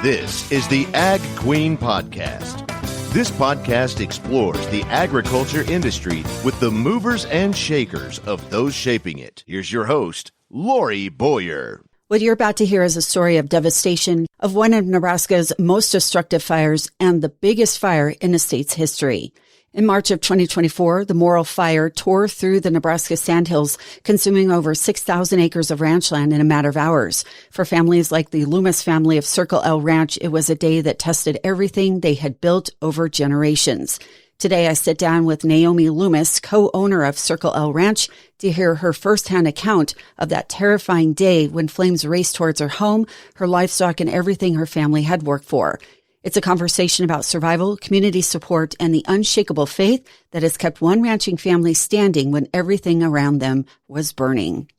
This is the Ag Queen Podcast. This podcast explores the agriculture industry with the movers and shakers of those shaping it. Here's your host, Lori Boyer. What you're about to hear is a story of devastation of one of Nebraska's most destructive fires and the biggest fire in the state's history. In March of 2024, the Morril fire tore through the Nebraska Sandhills, consuming over 6,000 acres of ranch land in a matter of hours. For families like the Loomis family of Circle L Ranch, it was a day that tested everything they had built over generations. Today, I sit down with Naomi Loomis, co-owner of Circle L Ranch, to hear her firsthand account of that terrifying day when flames raced towards her home, her livestock, and everything her family had worked for. It's a conversation about survival, community support, and the unshakable faith that has kept one ranching family standing when everything around them was burning.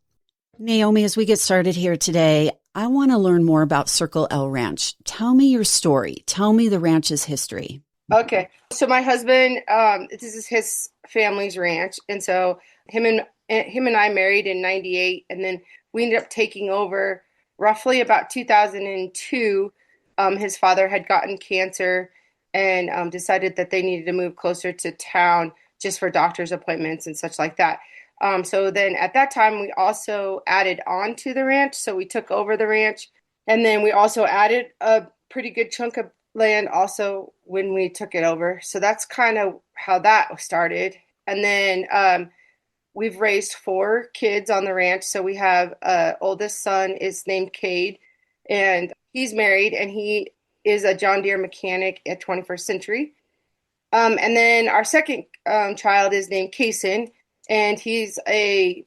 Naomi, as we get started here today, I want to learn more about Circle L Ranch. Tell me your story. Tell me the ranch's history. Okay. So my husband, this is his family's ranch. And so him and I married in 98. And then we ended up taking over roughly about 2002. His father had gotten cancer and decided that they needed to move closer to town just for doctor's appointments and such like that. So then at that time, we also added on to the ranch. So we took over the ranch. And then we also added a pretty good chunk of land also when we took it over. So that's kind of how that started. And then we've raised 4 kids on the ranch. So we have oldest son is named Cade, and he's married, and he is a John Deere mechanic at 21st Century. And then our second child is named Kason, and he's a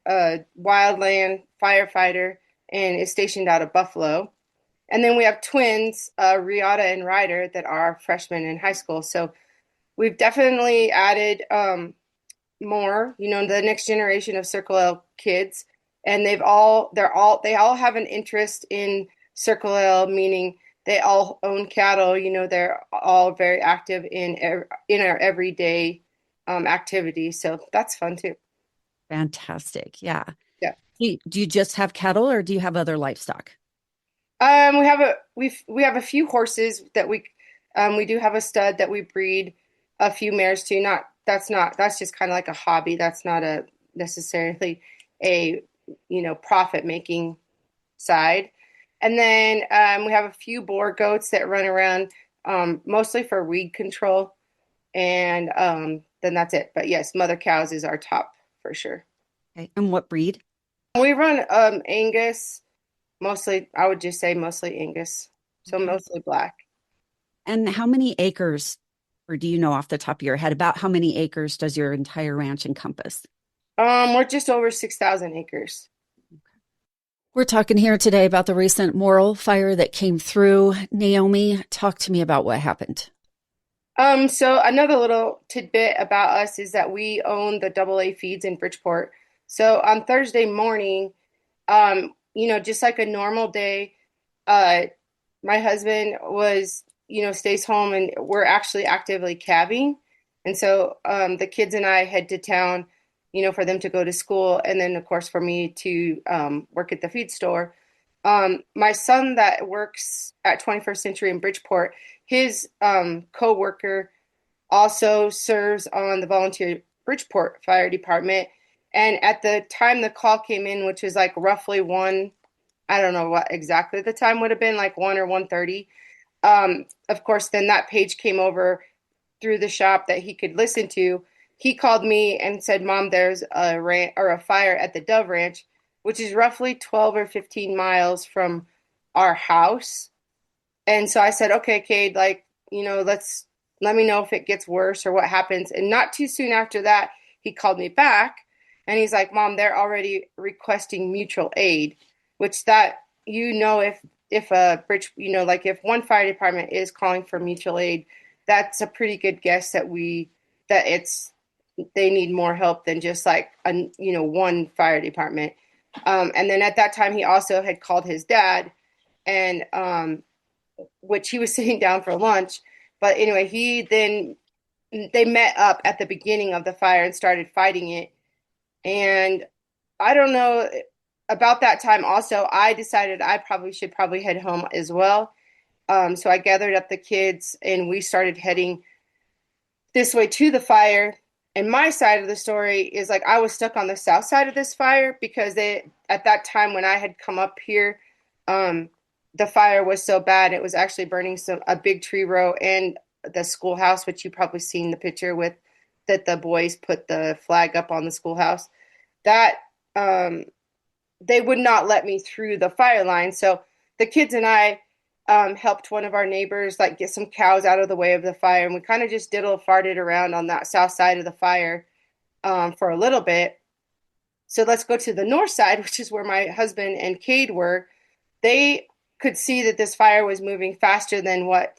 wildland firefighter and is stationed out of Buffalo. And then we have twins, Riata and Ryder, that are freshmen in high school. So we've definitely added more, the next generation of Circle L kids, and they all have an interest in Circle L, meaning they all own cattle. They're all very active in our everyday activity. So that's fun too. Fantastic. Yeah. Yeah. Do you just have cattle, or do you have other livestock? We have a few horses that we do have a stud that we breed a few mares to. That's just kind of like a hobby. That's not necessarily a profit making side. And then we have a few boar goats that run around, mostly for weed control. And then that's it. But yes, mother cows is our top for sure. Okay. And what breed? We run Angus, mostly, I would just say mostly Angus. So mostly black. And how many acres, or do you know off the top of your head, about how many acres does your entire ranch encompass? We're just over 6,000 acres. We're talking here today about the recent Morril fire that came through. Naomi, talk to me about what happened. So another little tidbit about us is that we own the AA feeds in Bridgeport. So on Thursday morning, just like a normal day, my husband was, stays home, and we're actually actively calving. And so the kids and I head to town, for them to go to school. And then, of course, for me to work at the feed store. My son that works at 21st Century in Bridgeport, his co-worker also serves on the volunteer Bridgeport Fire Department. And at the time the call came in, which was like roughly 1, I don't know what exactly the time would have been, like 1 or 1:30. Of course, then that page came over through the shop that he could listen to. He called me and said, "Mom, there's a fire at the Dove Ranch," which is roughly 12 or 15 miles from our house. And so I said, "Okay, Cade, let me know if it gets worse or what happens." And not too soon after that, he called me back, and he's like, "Mom, they're already requesting mutual aid," which that, if a bridge, if one fire department is calling for mutual aid, that's a pretty good guess that they need more help than just one fire department. And then at that time, he also had called his dad, and which he was sitting down for lunch. But anyway, they met up at the beginning of the fire and started fighting it. And I don't know, about that time also, I decided I should head home as well. So I gathered up the kids and we started heading this way to the fire. And my side of the story is like I was stuck on the south side of this fire because at that time when I had come up here, the fire was so bad it was actually burning a big tree row and the schoolhouse, which you probably seen the picture with that the boys put the flag up on the schoolhouse. That they would not let me through the fire line, so the kids and I helped one of our neighbors like get some cows out of the way of the fire, and we kind of just diddle farted around on that south side of the fire for a little bit. So let's go to the north side, which is where my husband and Cade were. They could see that this fire was moving faster than like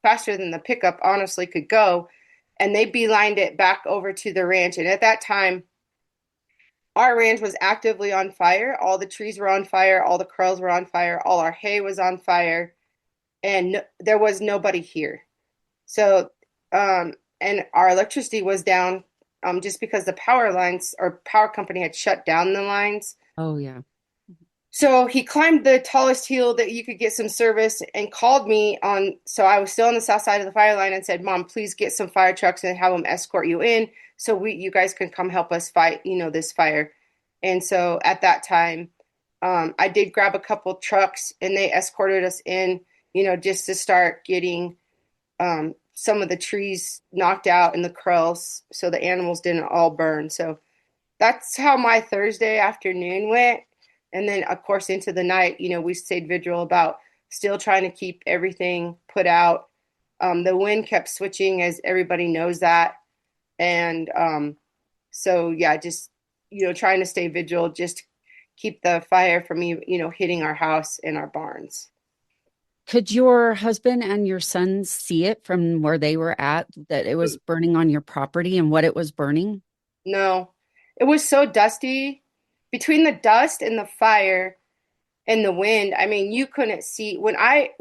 faster than the pickup honestly could go, and they beelined it back over to the ranch. And at that time, our ranch was actively on fire. All the trees were on fire. All the corrals were on fire. All our hay was on fire. And there was nobody here. So, and our electricity was down just because the power lines or power company had shut down the lines. Oh, yeah. So he climbed the tallest hill that you could get some service and called me on. So I was still on the south side of the fire line and said, Mom, please get some fire trucks and have them escort you in so you guys can come help us fight, this fire. And so at that time, I did grab a couple trucks and they escorted us in, just to start getting some of the trees knocked out in the corrals so the animals didn't all burn. So that's how my Thursday afternoon went. And then, of course, into the night, we stayed vigil about still trying to keep everything put out. The wind kept switching, as everybody knows that. And so, yeah, just, trying to stay vigil, just keep the fire from me, hitting our house and our barns. Could your husband and your sons see it from where they were at, that it was burning on your property and what it was burning? No, it was so dusty. Between the dust and the fire and the wind, I mean, you couldn't see. When I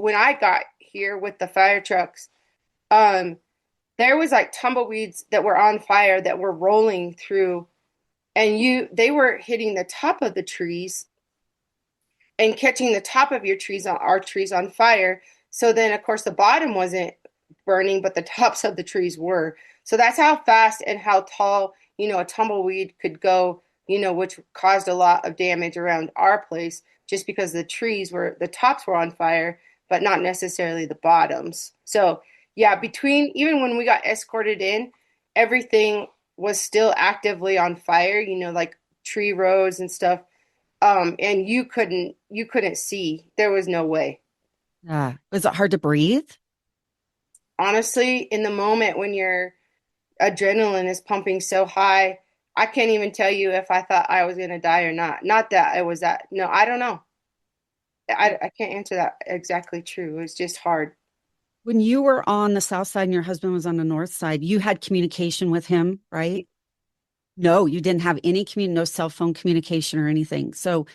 got here with the fire trucks, there was like tumbleweeds that were on fire that were rolling through, and they were hitting the top of the trees and catching the top of our trees on fire. So then, of course, the bottom wasn't burning, but the tops of the trees were. So that's how fast and how tall, a tumbleweed could go, which caused a lot of damage around our place just because the tops were on fire, but not necessarily the bottoms. So yeah, even when we got escorted in, everything was still actively on fire, like tree rows and stuff. And you couldn't see. There was no way. Was it hard to breathe? Honestly, in the moment when your adrenaline is pumping so high, I can't even tell you if I thought I was going to die or not. Not that it was that. No, I don't know. I can't answer that exactly true. It was just hard. When you were on the south side and your husband was on the north side, you had communication with him, right? No, you didn't have no cell phone communication or anything. So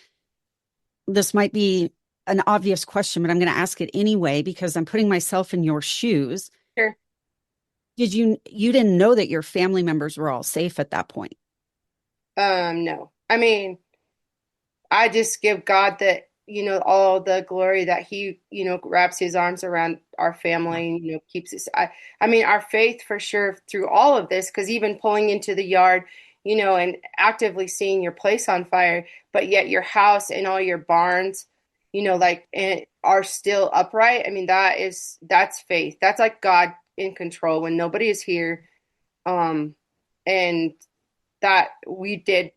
this might be an obvious question, but I'm going to ask it anyway because I'm putting myself in your shoes. Sure. You didn't know that your family members were all safe at that point? No. I mean, I just give God that, all the glory that he, wraps his arms around our family and, keeps us. I mean, our faith for sure through all of this, because even pulling into the yard, and actively seeing your place on fire, but yet your house and all your barns, and are still upright. I mean, that's faith. That's like God in control when nobody is here. And that we did,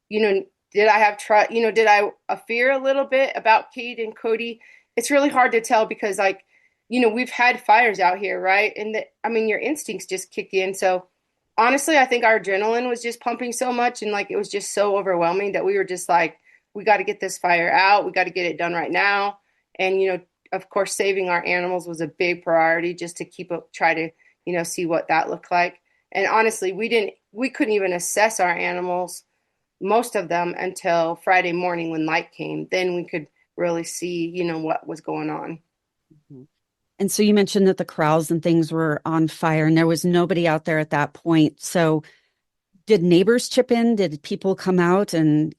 did I have trust, did I fear a little bit about Cade and Cody? It's really hard to tell because we've had fires out here, right? And your instincts just kick in. So honestly, I think our adrenaline was just pumping so much and it was just so overwhelming that we were just like, we got to get this fire out. We got to get it done right now. And, of course, saving our animals was a big priority just to try to, see what that looked like. And honestly, we couldn't even assess our animals, most of them, until Friday morning when light came. Then we could really see, what was going on. Mm-hmm. And so you mentioned that the corrals and things were on fire and there was nobody out there at that point. So did neighbors chip in? Did people come out and,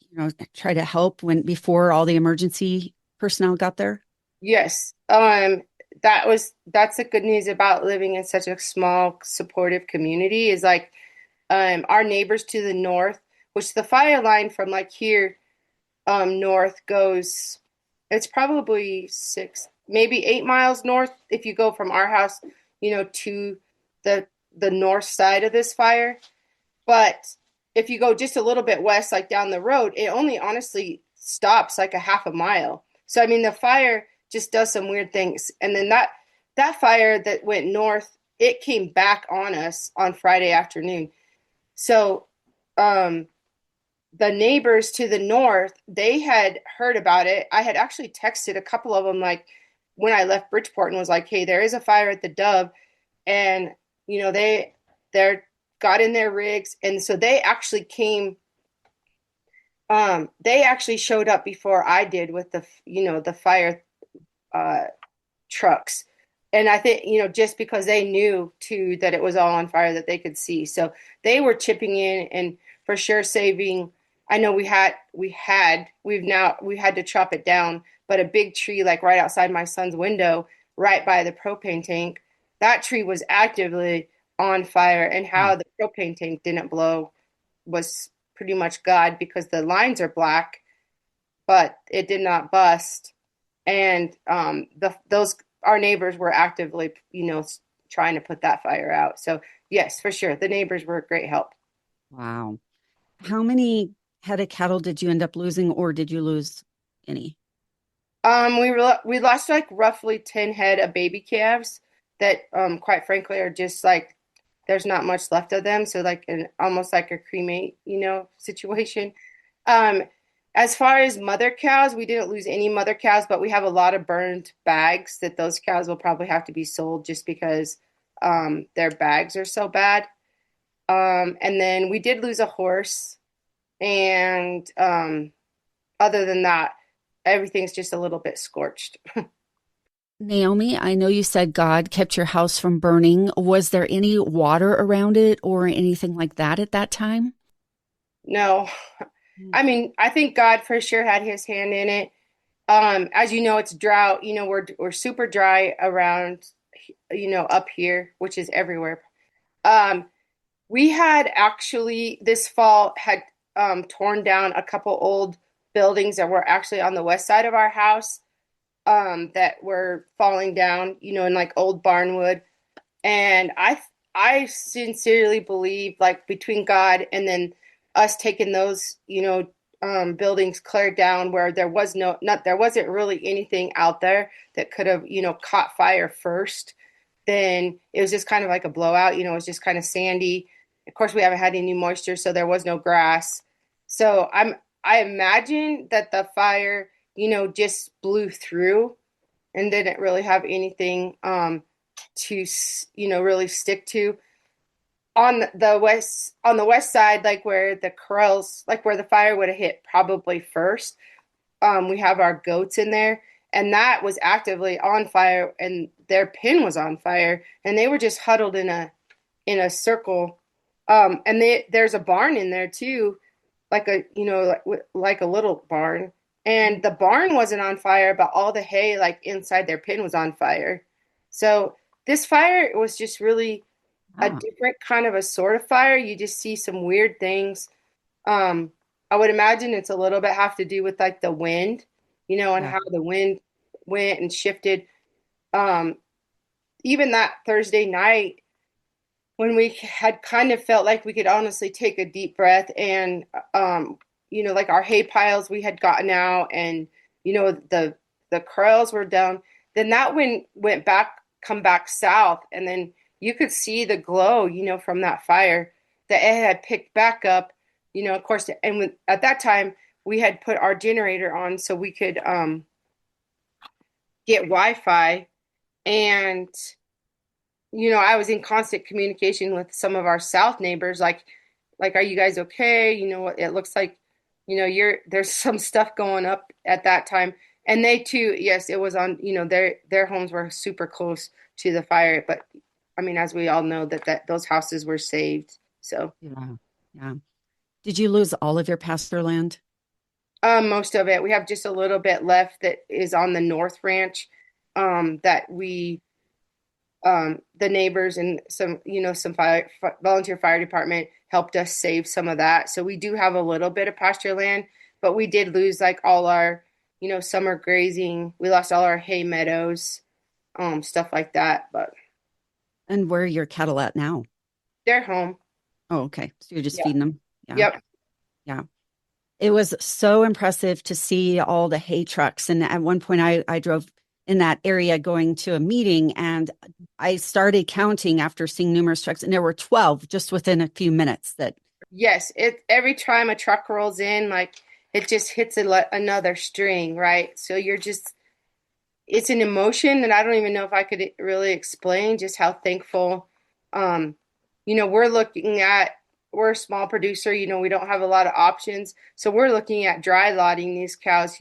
try to help before all the emergency personnel got there? Yes. That's the good news about living in such a small, supportive community is like our neighbors to the north, which the fire line from like here north goes, it's probably 6, maybe 8 miles north if you go from our house, to the north side of this fire. But if you go just a little bit west, like down the road, it only honestly stops like a half a mile. So I mean, the fire just does some weird things. And then that fire that went north, it came back on us on Friday afternoon. So um, the neighbors to the north, they had heard about it. I had actually texted a couple of them, like when I left Bridgeport, and was like, "Hey, there is a fire at the Dove," and they're got in their rigs, and so they actually came. They actually showed up before I did with the fire uh, trucks. And I think, just because they knew too that it was all on fire that they could see. So they were chipping in and for sure saving. I know we had to chop it down, but a big tree like right outside my son's window, right by the propane tank, that tree was actively on fire. And how the propane tank didn't blow was pretty much God, because the lines are black, but it did not bust. And those our neighbors were actively, trying to put that fire out. So yes, for sure, the neighbors were a great help. Wow. How many head of cattle did you end up losing, or did you lose any? We lost like roughly 10 head of baby calves that, quite frankly, are just like there's not much left of them. So like almost like a cremate, situation. Um, as far as mother cows, we didn't lose any mother cows, but we have a lot of burned bags that those cows will probably have to be sold just because their bags are so bad. And then we did lose a horse, and other than that, everything's just a little bit scorched. Naomi, I know you said God kept your house from burning. Was there any water around it or anything like that at that time? No, I mean, I think God for sure had his hand in it. As you know, it's drought. We're super dry around, up here, which is everywhere. Um, we had actually this fall had torn down a couple old buildings that were actually on the west side of our house, that were falling down, in like old barnwood. And I sincerely believe, like, between God and then us taking those, buildings cleared down where there wasn't really anything out there that could have, caught fire first. Then it was just kind of like a blowout. It was just kind of sandy. Of course, we haven't had any moisture, so there was no grass. So I imagine that the fire, just blew through and didn't really have anything to really stick to. On the west side, like where the corrals, like where the fire would have hit probably first, we have our goats in there, and that was actively on fire, and their pen was on fire, and they were just huddled in a circle. And there's a barn in there too, like a like a little barn, and the barn wasn't on fire, but all the hay like inside their pen was on fire. So this fire was just really a Ah, different kind of a sort of fire. You just see some weird things. I would imagine it's a little bit have to do with like the wind, and yeah. how the wind went and shifted. Um, Even that Thursday night when we had kind of felt like we could honestly take a deep breath, and like our hay piles we had gotten out, and the corrals were down, then that wind went back come back south, and then you could see the glow, from that fire that it had picked back up, of course. And at that time we had put our generator on so we could get Wi-Fi. And I was in constant communication with some of our south neighbors, like, are you guys okay? It looks like, there's some stuff going up at that time. And they too, yes, it was on, their homes were super close to the fire. But I mean, as we all know, that those houses were saved. So Yeah. Yeah. Did you lose all of your pasture land? Most of it. We have just a little bit left that is on the North Ranch, that the neighbors and some, some volunteer fire department helped us save some of that. So we do have a little bit of pasture land, but we did lose like all our, summer grazing. We lost all our hay meadows, stuff like that. But And where are your cattle at now? they're home. Oh, okay. So you're just Yeah. feeding them? Yeah. Yep. Yeah. It was so impressive to see all the hay trucks. And at one point, I drove in that area going to a meeting, and I started counting after seeing numerous trucks, and there were 12 just within a few minutes that. Yes. Every time a truck rolls in, like it just hits another string, right? So it's an emotion that I don't even know if I could really explain just how thankful. Um, we're a small producer, we don't have a lot of options. So we're looking at dry lotting these cows,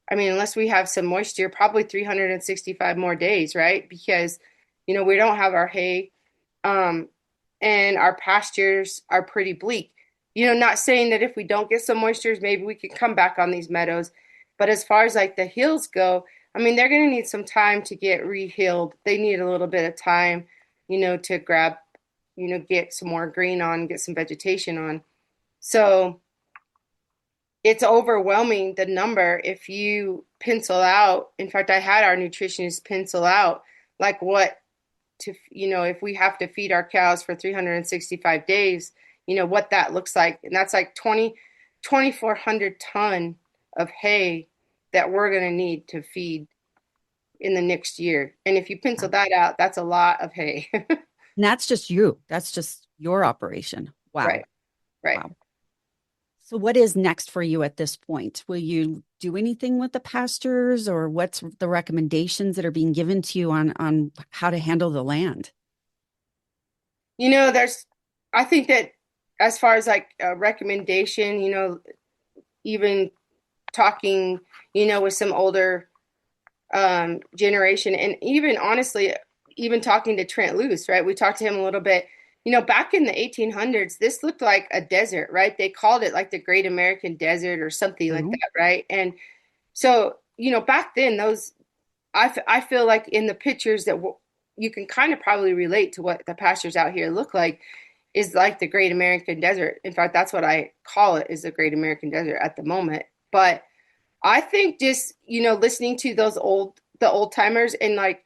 unless we have some moisture, probably 365 more days, right? Because, we don't have our hay, and our pastures are pretty bleak. Not saying that if we don't get some moistures, maybe we could come back on these meadows. But as far as like the hills go, they're going to need some time to get re-healed. They need a little bit of time, to grab, get some more green on, get some vegetation on. So it's overwhelming, the number. If you pencil out, in fact, I had our nutritionist pencil out like if we have to feed our cows for 365 days, what that looks like. And that's like 2,400 ton of hay that we're going to need to feed in the next year. And if you pencil that out, that's a lot of hay. And that's just you. That's just your operation. Wow. Right. Right. Wow. So what is next for you at this point? Will you do anything with the pastures, or what's the recommendations that are being given to you on how to handle the land? I think that as far as like a recommendation, even talking, with some older generation, and even honestly, even talking to Trent Luce, right? We talked to him a little bit. Back in the 1800s, this looked like a desert, right? They called it like the Great American Desert or something like that, right? And so, back then, I feel like in the pictures that you can kind of probably relate to what the pastures out here look like, is like the Great American Desert. In fact, that's what I call it, is the Great American Desert at the moment. But I think just, listening to the old timers, and like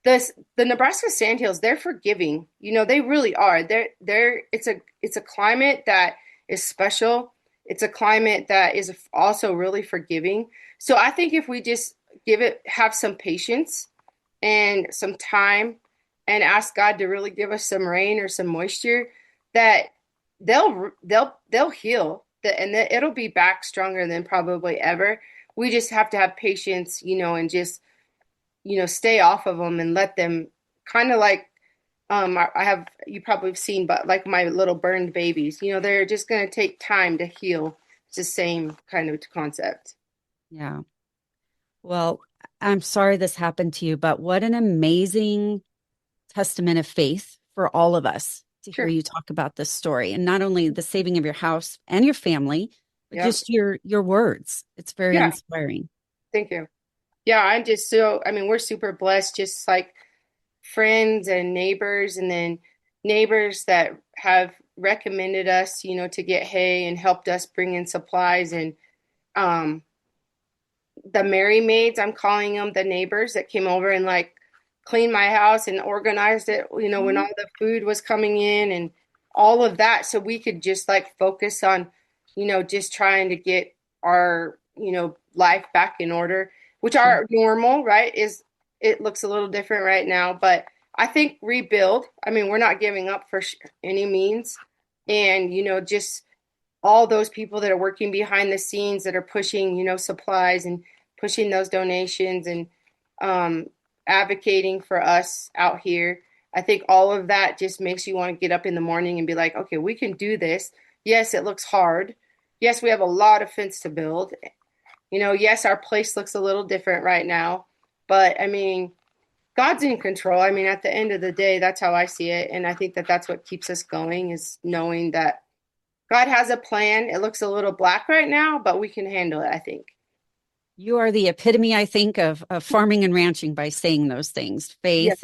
the Nebraska Sandhills, they're forgiving. They really are. It's a climate that is special. It's a climate that is also really forgiving. So I think if we just have some patience and some time and ask God to really give us some rain or some moisture, that they'll heal, and it'll be back stronger than probably ever. We just have to have patience, and just, stay off of them and let them kind of like, you probably have seen, but like my little burned babies, they're just going to take time to heal. It's the same kind of concept. Yeah. Well, I'm sorry this happened to you, but what an amazing testament of faith for all of us to hear Sure. you talk about this story, and not only the saving of your house and your family, but Yep. just your words. It's very Yeah. inspiring. Thank you. Yeah, I'm just we're super blessed, just like friends and neighbors, and then neighbors that have recommended us, to get hay and helped us bring in supplies. And um, the Mary Maids, I'm calling them, the neighbors that came over and like cleaned my house and organized it, when all the food was coming in and all of that. So we could just like focus on, just trying to get our, life back in order, which our normal, right, it looks a little different right now, but I think rebuild. We're not giving up for any means. And, just all those people that are working behind the scenes that are pushing, supplies and pushing those donations and advocating for us out here. I think all of that just makes you want to get up in the morning and be like, okay, we can do this. Yes, it looks hard. Yes, we have a lot of fence to build. Yes, our place looks a little different right now, but God's in control. At the end of the day, that's how I see it. And I think that that's what keeps us going, is knowing that God has a plan. It looks a little black right now, but we can handle it, I think. You are the epitome, I think, of farming and ranching by saying those things. Faith,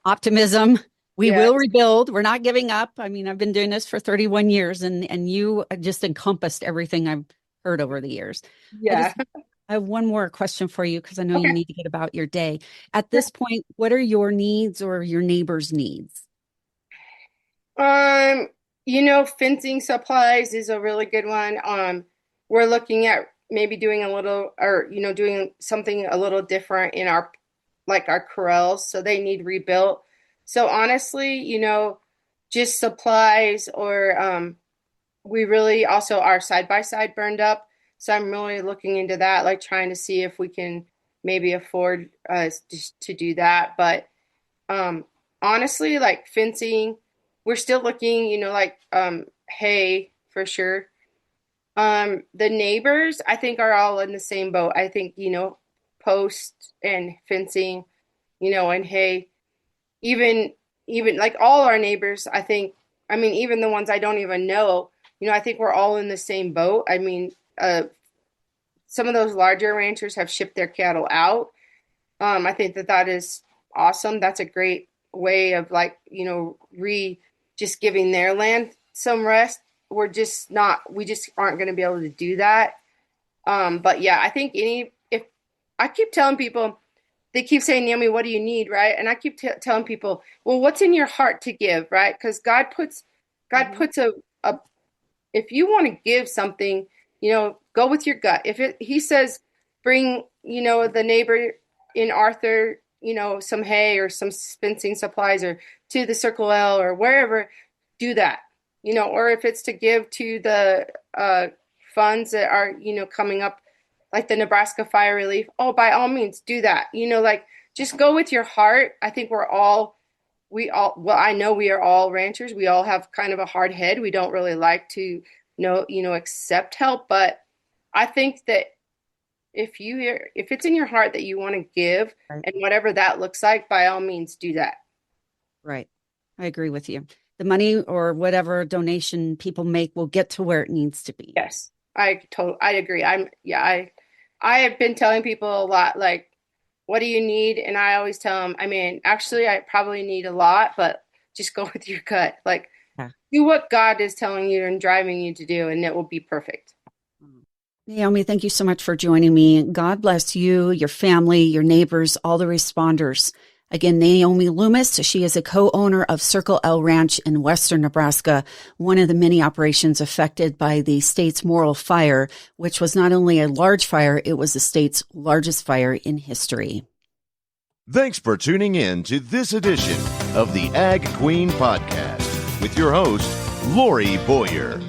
optimism. We will rebuild. We're not giving up. I mean, I've been doing this for 31 years, and you just encompassed everything I've heard over the years. Yeah. I have one more question for you because I know you need to get about your day. At this point, what are your needs or your neighbors' needs? Fencing supplies is a really good one. We're looking at maybe doing a little, or doing something a little different in our corrals, so they need rebuilt. So honestly, just supplies, or we really also our side by side burned up. So I'm really looking into that, like trying to see if we can maybe afford to do that. But honestly, like fencing, we're still looking, hay for sure. The neighbors, I think, are all in the same boat. I think, posts and fencing, and hay, even like all our neighbors, I think, even the ones I don't even know, I think we're all in the same boat. I mean, some of those larger ranchers have shipped their cattle out. I think that is awesome. That's a great way of just giving their land some rest. We just aren't going to be able to do that. But yeah, I think if I keep telling people, they keep saying, Naomi, what do you need? Right. And I keep telling people, well, what's in your heart to give? Right. Because God puts if you want to give something, go with your gut. He says, bring, the neighbor in Arthur, some hay or some fencing supplies, or to the Circle L or wherever, do that, or if it's to give to the funds that are, coming up, like the Nebraska fire relief. Oh, by all means, do that. Just go with your heart. I think well, I know we are all ranchers. We all have kind of a hard head. We don't really like to accept help. But I think that if it's in your heart that you want to give, right, and whatever that looks like, by all means, do that. Right. I agree with you. The money or whatever donation people make will get to where it needs to be. Yes, I agree. I have been telling people a lot, like, what do you need? And I always tell them, actually, I probably need a lot, but just go with your gut. Like, do what God is telling you and driving you to do, and it will be perfect. Naomi, thank you so much for joining me. God bless you, your family, your neighbors, all the responders. Again, Naomi Loomis, she is a co-owner of Circle L Ranch in western Nebraska, one of the many operations affected by the state's Morril fire, which was not only a large fire, it was the state's largest fire in history. Thanks for tuning in to this edition of the Ag Queen Podcast with your host, Lori Boyer.